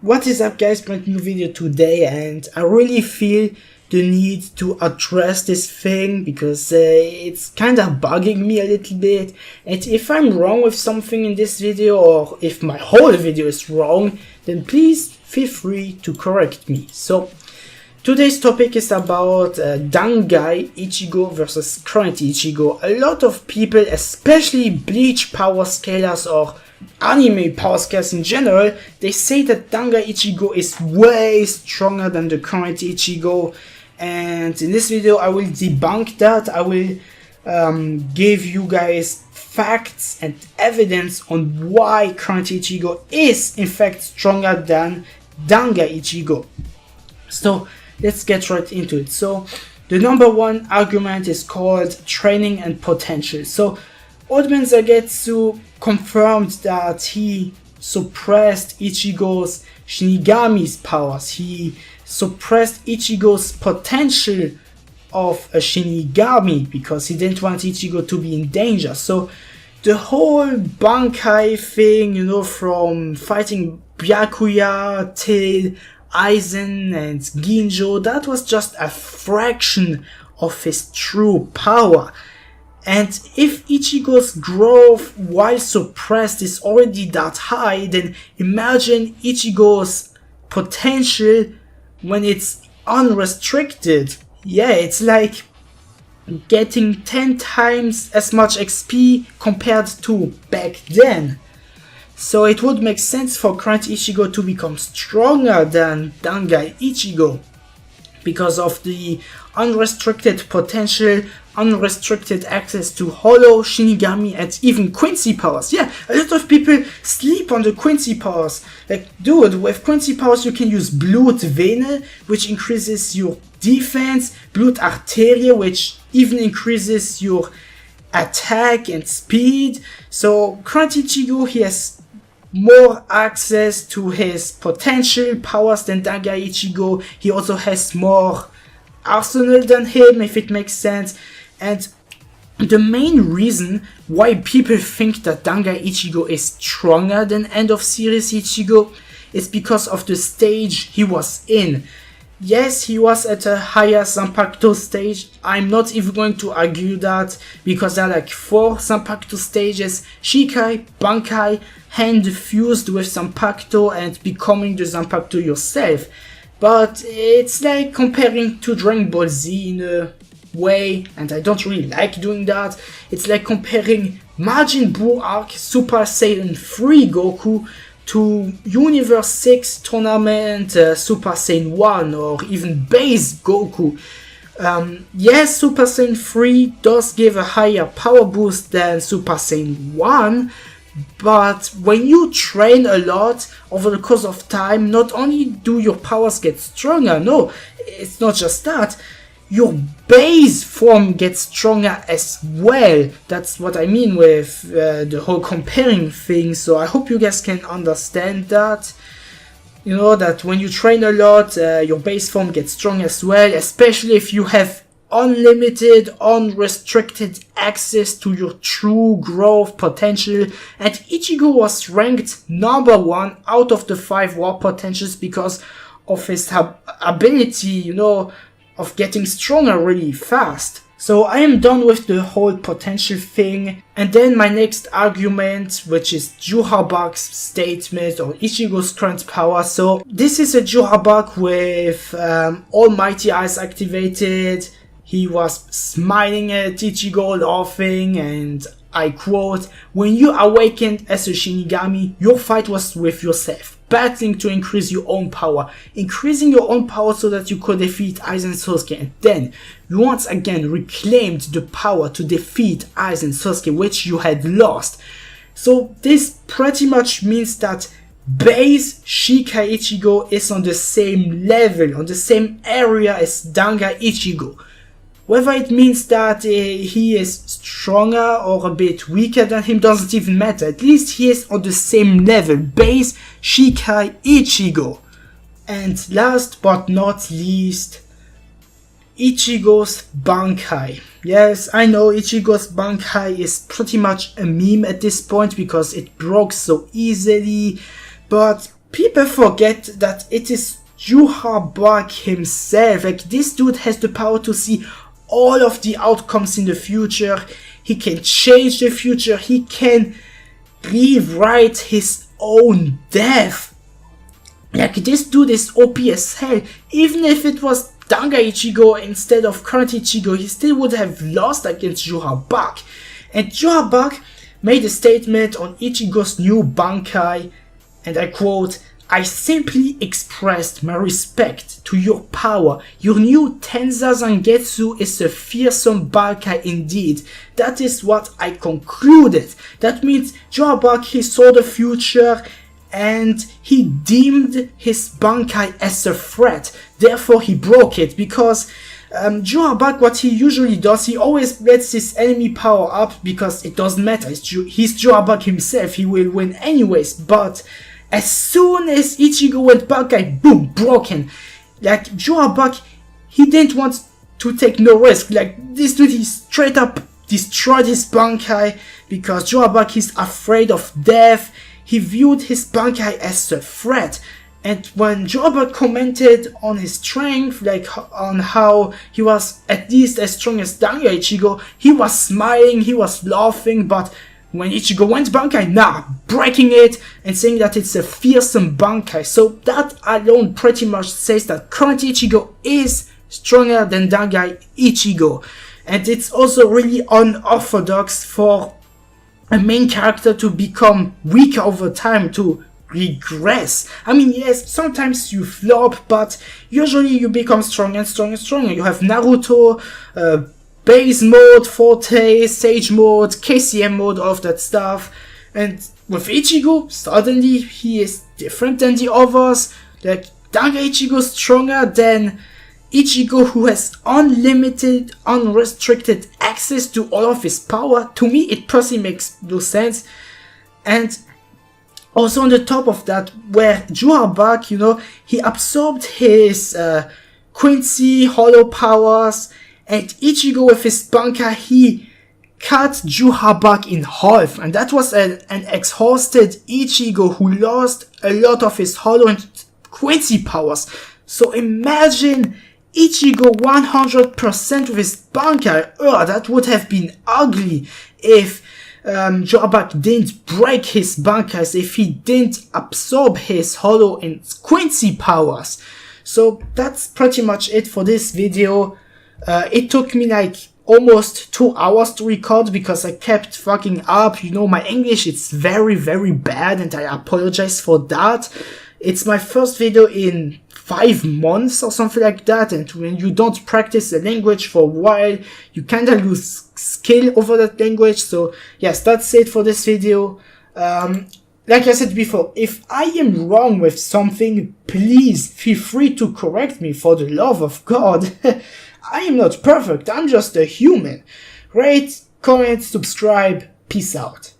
What is up, guys? Brand new video today, and I really feel the need to address this thing because it's kind of bugging me a little bit. And if I'm wrong with something in this video, or if my whole video is wrong, then please feel free to correct me. So today's topic is about Dangai Ichigo versus Current Ichigo. A lot of people, especially Bleach power scalers or anime power scales in general, they say that Dangai Ichigo is way stronger than the Current Ichigo, and in this video I will debunk that. I will give you guys facts and evidence on why Current Ichigo is in fact stronger than Dangai Ichigo. So let's get right into it. So the number one argument is called training and potential. So Oddman Sagisu confirmed that he suppressed Ichigo's Shinigami's powers. He suppressed Ichigo's potential of a Shinigami because he didn't want Ichigo to be in danger. So the whole Bankai thing, you know, from fighting Byakuya till Aizen and Ginjo, that was just a fraction of his true power. And if Ichigo's growth while suppressed is already that high, then imagine Ichigo's potential when it's unrestricted. Yeah, it's like getting 10 times as much XP compared to back then. So it would make sense for Current Ichigo to become stronger than Dangai Ichigo because of the unrestricted potential, unrestricted access to Hollow, Shinigami, and even Quincy powers. Yeah, a lot of people sleep on the Quincy powers. Like, dude, with Quincy powers you can use Blutvene, which increases your defense, Blutarterie, which even increases your attack and speed. So Current Ichigo, he has more access to his potential powers than Dangai Ichigo. He also has more arsenal than him, if it makes sense. And the main reason why people think that Dangai Ichigo is stronger than end of series Ichigo is because of the stage he was in. Yes, he was at a higher Zanpakuto stage. I'm not even going to argue that, because there are like 4 Zanpakuto stages: Shikai, Bankai, hand fused with Zanpakuto, and becoming the Zanpakuto yourself. But it's like comparing to Dragon Ball Z in a way, and I don't really like doing that. It's like comparing Majin Buu Arc Super Saiyan 3 Goku to Universe 6 Tournament Super Saiyan 1, or even Base Goku. Yes, Super Saiyan 3 does give a higher power boost than Super Saiyan 1, but when you train a lot over the course of time, not only do your powers get stronger, no, it's not just that, your base form gets stronger as well. That's what I mean with the whole comparing thing. So I hope you guys can understand that. You know, that when you train a lot, your base form gets strong as well, especially if you have unlimited, unrestricted access to your true growth potential. And Ichigo was ranked number 1 out of the 5 war potentials because of his ability, you know, of getting stronger really fast. So I am done with the whole potential thing. And then my next argument, which is Juhabak's statement or Ichigo's current power. So this is a Juhabak with Almighty Eyes activated. He was smiling at Ichigo, laughing, and I quote, "When you awakened as a Shinigami, your fight was with yourself, battling to increase your own power, increasing your own power so that you could defeat Aizen Sasuke, and then you once again reclaimed the power to defeat Aizen Sasuke, which you had lost." So this pretty much means that base Shikai Ichigo is on the same level, on the same area as Dangai Ichigo. Whether it means that he is stronger or a bit weaker than him doesn't even matter. At least he is on the same level. Base Shikai Ichigo. And last but not least, Ichigo's Bankai. Yes, I know Ichigo's Bankai is pretty much a meme at this point because it broke so easily. But people forget that it is Yhwach himself. Like, this dude has the power to see all of the outcomes in the future. He can change the future. He can rewrite his own death. Like, this dude is OP as hell. Even if it was Dangai Ichigo instead of Current Ichigo, he still would have lost against Yhwach. And Yhwach made a statement on Ichigo's new Bankai, and I quote, "I simply expressed my respect to your power. Your new Tenza Zangetsu is a fearsome Bankai indeed. That is what I concluded." That means Yhwach, he saw the future and he deemed his Bankai as a threat. Therefore he broke it, because Yhwach, what he usually does, he always lets his enemy power up because it doesn't matter. He's Yhwach himself, he will win anyways. But as soon as Ichigo went Bankai, boom, broken. Like, Yhwach, he didn't want to take no risk. Like, this dude, he straight up destroyed his Bankai because Yhwach is afraid of death. He viewed his Bankai as a threat. And when Yhwach commented on his strength, like on how he was at least as strong as Dangai Ichigo, he was smiling, he was laughing. But when Ichigo went Bankai, nah, breaking it and saying that it's a fearsome Bankai. So that alone pretty much says that Current Ichigo is stronger than Dangai Ichigo. And it's also really unorthodox for a main character to become weaker over time, to regress. I mean, yes, sometimes you flop, but usually you become stronger and stronger and stronger. You have Naruto, base mode, Forte, Sage mode, KCM mode, all of that stuff. And with Ichigo, suddenly he is different than the others. Like, Dangai Ichigo is stronger than Ichigo, who has unlimited, unrestricted access to all of his power. To me, it personally makes no sense. And also on the top of that, where Yhwach, you know, he absorbed his Quincy hollow powers, and Ichigo with his Bankai, he cut Yhwach in half. And that was an exhausted Ichigo who lost a lot of his hollow and Quincy powers. So imagine Ichigo 100% with his Bankai. That would have been ugly if Yhwach didn't break his Bankais, if he didn't absorb his hollow and Quincy powers. So that's pretty much it for this video. It took me like almost 2 hours to record because I kept fucking up. You know, my English is very, very bad, and I apologize for that. It's my first video in 5 months or something like that, and when you don't practice the language for a while, you kinda lose skill over that language. So yes, that's it for this video. Like I said before, if I am wrong with something, please feel free to correct me, for the love of God. I am not perfect, I'm just a human. Rate, comment, subscribe, peace out.